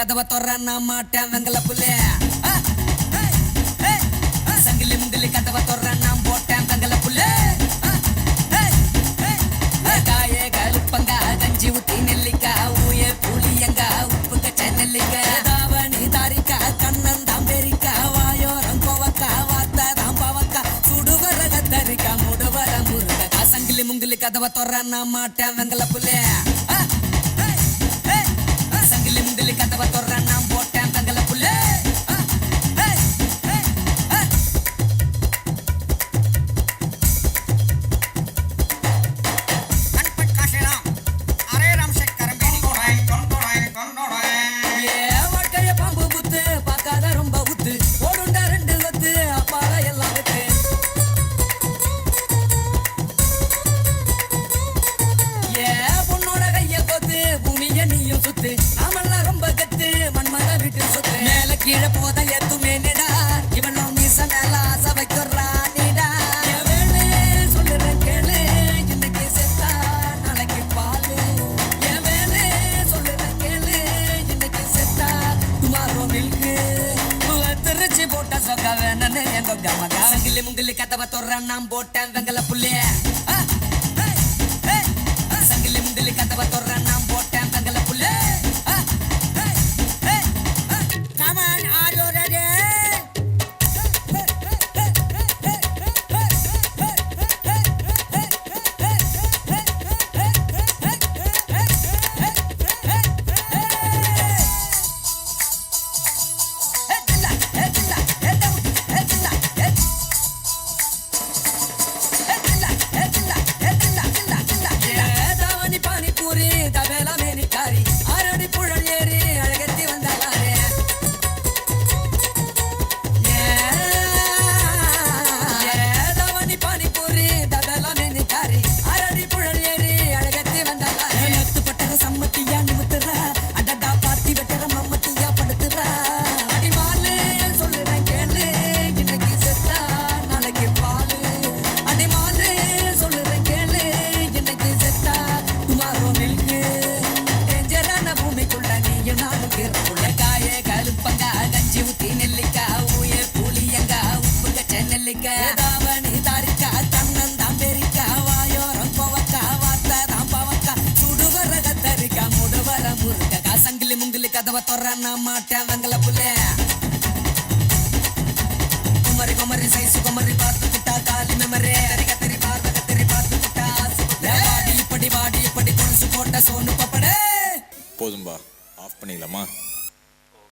கதவை தொற நான் மாட்டேன் வெங்கல புள்ளே சங்கிலி முங்கிலி கதவை தொற நான் போட்டேன் வெங்கல புள்ளே காயே கழுப்பங்க கஞ்சி ஊத்தி நெல்லிக்கா ஊயே புளியங்க உப்பு கச்ச நெல்லிக்கா தாவணி தாரிக்கா கண்ணன் தாம்பேரிக்கா வாயோரம் கோவக்கா வாத்ததான் பாவக்கா சுடுவர கத்தரிக்கா முடுவர முருகக்கா சங்கிலி முங்கிலி கதவை தொற நான் மாட்டேன் வெங்கல புள்ளே சங்கிலி முங்கிலி கதவை தொற நான் போட்டேன் வெங்கல புள்ளே கீழே போத எதுவுமே நிடா இவனும் மீச மேல ஆசை வைக்கிறானிடா வேணு சொல்லுறேன் கேளு இன்னைக்கு செத்தா நாளைக்கு பாலு என் வேணு சொல்லுறேன் கேளு இன்னைக்கு செத்தா டுமாரோ மில்கு திருச்சி போட்ட சொக்க வேணனு எங்க மகா சங்கிலி முங்கிலி கதவை தொற நான் போட்டேன் வெங்கல புள்ளே சங்கிலி முங்கிலி கதவை தொற நான் போட்டேன் வெங்கல புள்ளே தாவணி தாரிக்கா கண்ணன் தாம்பேரிக்கா வாயோரம் கோவக்கா வாத்ததான் பாவக்கா சுடுவர கத்தரிக்கா முடுவர முருகக்கா சங்கிலி முங்கிலி கதவை தொற நான் மாட்டேன் வெங்கல புள்ளே குமரி குமரி சைசு குமரி பார்த்து விட்டா காலி மெமரே கத்திரி பார்த்து கத்திரி பார்த்து விட்டா வாடி இப்படி கொலுசு போட்ட சோனு பப்படே போதும்பா ஆஃப் பண்ணிடலாமா?